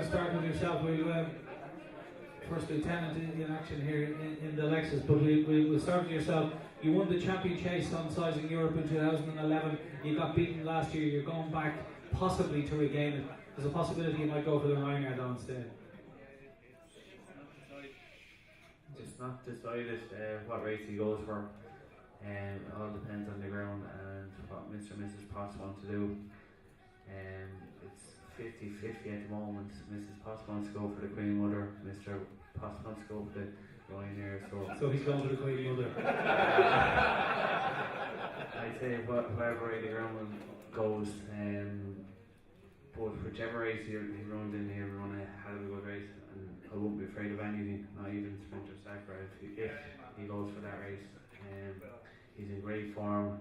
start with yourself. We'll first lieutenant in action here in the Lexus, but we'll start with yourself. You won the champion chase on Sizing Europe in 2011. You got beaten last year. You're going back possibly to regain it. There's a possibility you might go for the Ryanair down instead. It's not decided what race he goes for. It all depends on the ground and what Mr. and Mrs. Potts want to do. It's 50-50 at the moment. Mrs. Potts wants to go for the Queen Mother. Mr. Potts wants to go for the Ryanair. So he's going for the Queen Mother. I'd say whatever way the ground goes. But whichever race he runs in, he'll run a hell of a good race, and I wouldn't be afraid of anything, not even Sprinter Sacre, if he goes for that race. He's in great form,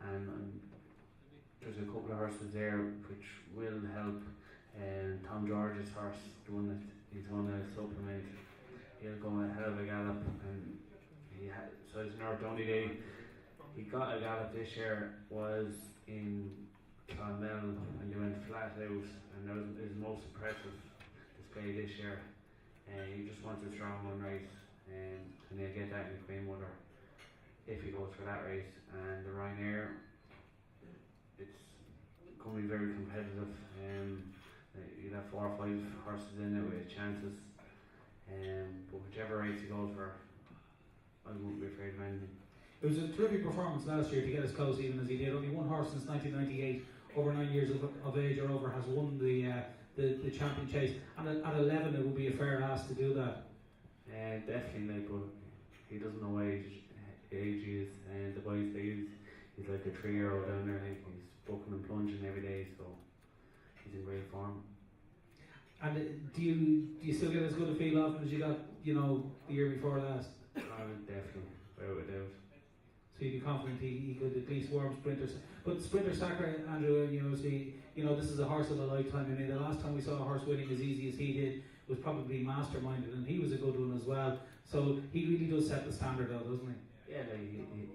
and there's a couple of horses there which will help. Tom George's horse, the one that he's going to supplement, he'll go a hell of a gallop, and so it's North only day he got a gallop this year was in Cheltenham, and they went flat out, and that was his most impressive display this year. He just wants a strong one race, and he'll get that in the Queen Mother if he goes for that race. And the Ryanair, it's going to be very competitive. You'll have 4 or 5 horses in it with chances, but whichever race he goes for, I won't be afraid of anything. It was a terrific performance last year to get as close even as he did. Only one horse since 1998, over 9 years of age or over, has won the champion chase, and at 11 it would be a fair ask to do that. Definitely, but he doesn't know age he is, and the boys say he's like a 3-year-old down there. Like, he's bucking and plunging every day, so he's in great form. And do you still get as good a feel of him as you got, the year before last? Definitely, without a doubt. So you'd be confident he could at least warm Sprinters. But Sprinter Sacre, Andrew, this is a horse of a lifetime. I mean, the last time we saw a horse winning as easy as he did was probably Masterminded, and he was a good one as well. So he really does set the standard though, doesn't he? Yeah,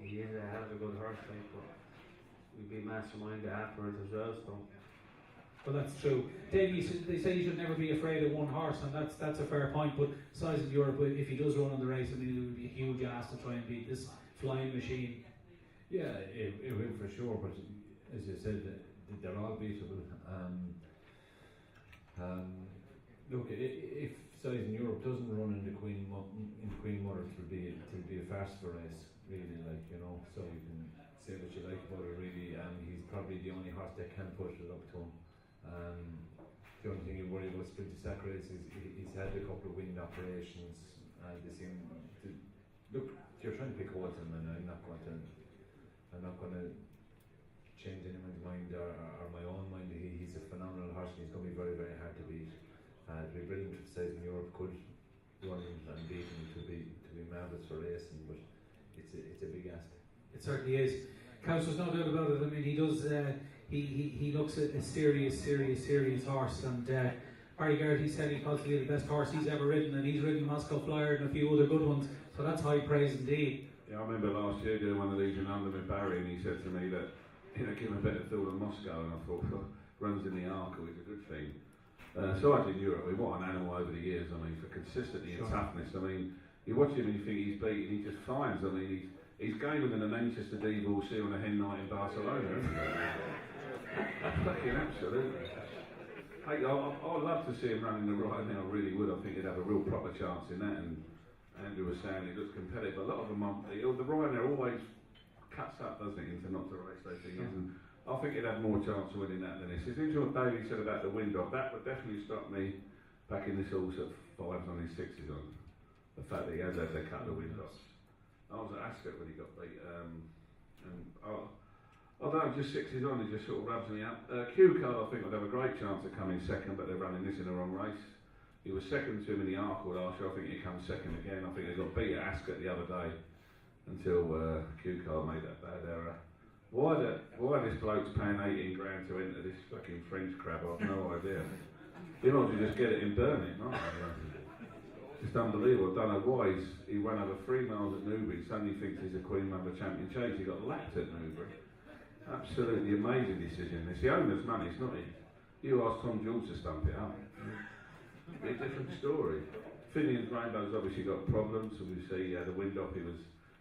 he is a hell of a good horse, but we beat Masterminded afterwards as well, so. Well, that's true. Dave, they say you should never be afraid of one horse, and that's a fair point. But Sizing Europe, if he does run on the race, I mean, it would be a huge ask to try and beat this flying machine. Yeah, it will for sure. But as you said, they're all beatable. Look, if Sizing Europe doesn't run in the Queen Mother, it'll be a farcical race, really. So you can say what you like about it, really. He's probably the only horse that can push it up to him. The only thing you worry about Sprinter Sacre is he's had a couple of wind operations, and they seem to look. You're trying to pick holes in him, and I'm not going to change anyone's mind or my own mind. He's a phenomenal horse, and he's going to be very, very hard to beat. It'll be brilliant if Sizing Europe could run and beat him. To be marvellous for racing, but it's a big ask. It certainly is. Cows, there's no doubt about it. I mean, he does. He looks at a serious horse, and Barry Garrett, he said he's possibly the best horse he's ever ridden, and he's ridden Moscow Flyer and a few other good ones, so that's high praise indeed. Yeah, I remember last year doing one of these in London with Barry, and he said to me that give him a better feel than Moscow, and I thought, runs in the Arco is a good thing. So as in Europe, what an animal over the years, I mean, for consistency and toughness. I mean, you watch him and you think he's beaten, he just finds, I mean, he's gaming than an Manchester Diva will see on a hen night in Barcelona. Fucking absolutely. Hey, I'd love to see him running the right now, I really would. I think he'd have a real proper chance in that, and Andrew was saying he looks competitive. A lot of them, the Ryanair always cuts up, doesn't it, into not to race those things, and I think he'd have more chance of winning that than this. It's interesting what David said about the wind off. That would definitely stop me backing this horse at 5s on his 6s on. The fact that he has had the couple of wind offs. I was at Ascot when he got beat, and I don't know, just 6s on, he just sort of rubs me up. Q Card, I think, would have a great chance of coming second, but they're running this in the wrong race. He was second to him in the Arco last year. I think he comes second again. I think they got beat at Ascot the other day until Q Card made that bad error. Why this bloke's paying 18 grand to enter this fucking French crap, I've no idea. You might as well just get it in Birmingham, aren't you? Just unbelievable. I don't know why he ran over 3 miles at Newbury, suddenly thinks he's a Queen Mother champion chase. He got lapped at Newbury. Absolutely amazing decision. It's the owner's money, it's not his. You ask Tom Jules to stump it up. a different story. Finian's Rainbow's obviously got problems, so we see he had a wind up, he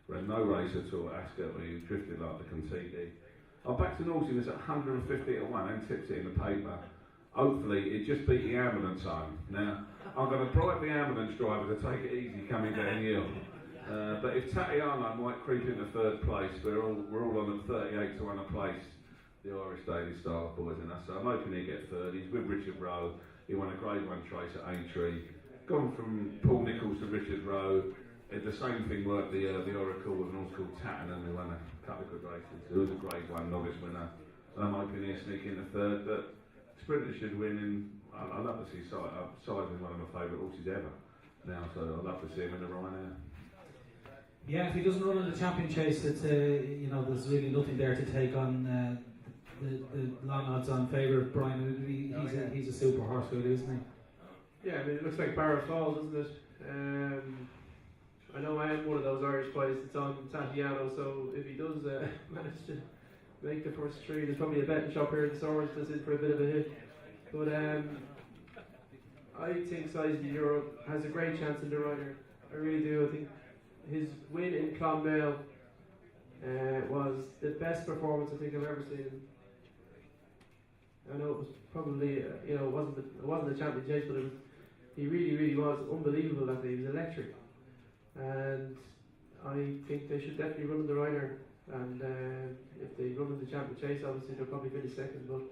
ran no race at all at Ascot, where he drifted like the Contiki. I'm back to North, he was at 150 to 1 and tipped it in the paper. Hopefully it just beat the ambulance home. Now, I'm going to bribe the ambulance driver to take it easy coming down the hill. But if Tataniano might creep into third place, we're all on at 38 to 1 a place, the Irish Daily Star boys and us. So I'm hoping he'll get third. He's with Richard Rowe. He won a Grade 1 trace at Aintree. Gone from Paul Nichols to Richard Rowe. The same thing worked the Oracle with an horse called Tataniano, who won a couple of good races. He was a Grade 1 novice winner. And I'm hoping he'll sneak in the third. But Sprinter should win, and I'd love to see Simon's one of my favourite horses ever now, so I'd love to see him in the Ryanair. Yeah, if he doesn't run in the champion chase, it's there's really nothing there to take on the long odds on favourite Brian. He's a super horse, really, isn't he? Yeah, I mean, it looks like Barra Falls, doesn't it? I know I am one of those Irish boys that's on Tataniano, so if he does manage to make the first three, there's probably a betting shop here in Swords that's in for a bit of a hit. But I think Size in Europe has a great chance in the rider. I really do. I think his win in Clonmel was the best performance I think I've ever seen him. I know it was probably it wasn't a champion chase, but he really was unbelievable that day. He was electric, and I think they should definitely run in the rider. And if they run in the champion chase, obviously they'll probably finish second. But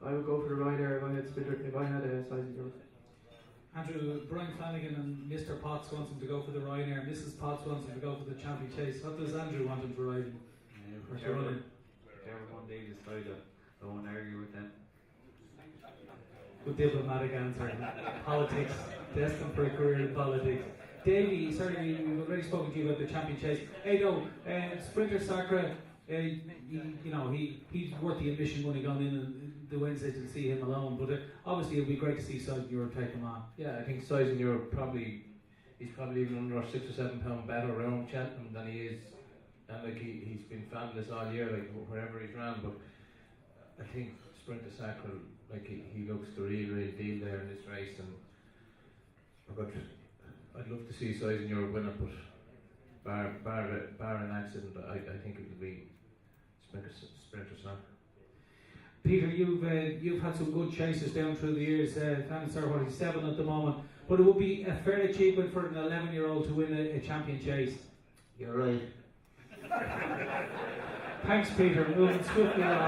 I would go for the rider if I had a Size in Europe. Andrew, Brian Flanagan and Mr. Potts wants him to go for the Ryanair, and Mrs. Potts wants him to go for the champion chase. What does Andrew want him to ride in? Whichever one they decide, I won't argue with them. Good diplomatic answer. Politics, destined for a career in politics. Davey, sorry, we've already spoken to you about the champion chase. Hey, no, Sprinter Sacre, he's worth the admission money gone in the Wednesday to see him alone, but obviously it would be great to see Size in Europe take him on. Yeah, I think Size in Europe he's probably even under 6 or 7 pound better around Cheltenham than he is, and like he's been fabulous all year, like wherever he's ran. But I think Sprinter Sacre, like he looks the real deal there in this race, and I'd love to see Size in Europe win it, but bar an accident, I think it will be Sprinter Sacre. Peter, you've had some good chases down through the years. He's 7 at the moment, but it would be a fair achievement for an 11-year-old to win a champion chase. You're right. Thanks, Peter. Moving swiftly on.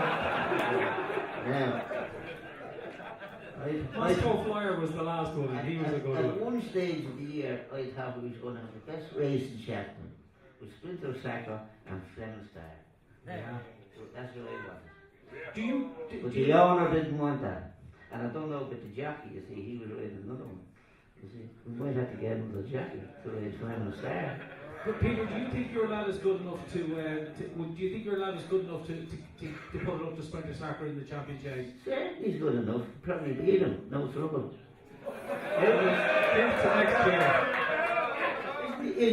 Now, Moscow Flyer was the last one, and he was a good at one. one stage of the year, I thought we was going to have the best race in Cheltenham with Sprinter Sacre and Fleming Star. Yeah. So that's what I wanted. But the owner didn't want that. And I don't know about the jockey, you see, he was riding another one. You see, we might have to get him the jockey to ride Fleming Star. But Peter, do you think your lad is good enough to put it up to Sprinter Sacre in the champion chase? Certainly he's good enough. Probably beat him, no trouble. Into next year.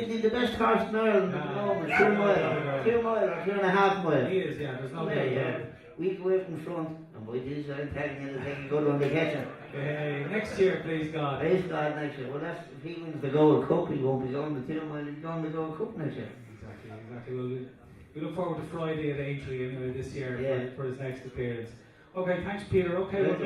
He's the best horse in Ireland at the moment. 2 mile. 2 mile or 2.5 mile. He is, yeah, there's no doubt. Yeah. We go out in front, and by this I'm telling you, they can go on the catcher. Hey, next year, please God. Please God, next year. Well, that's if he wins the Gold Cup, he won't be going the 2 mile, he's going the Gold Cup next year. Exactly. Well, we look forward to Friday at Aintree anyway this year for his next appearance. Okay, thanks, Peter. Okay, well,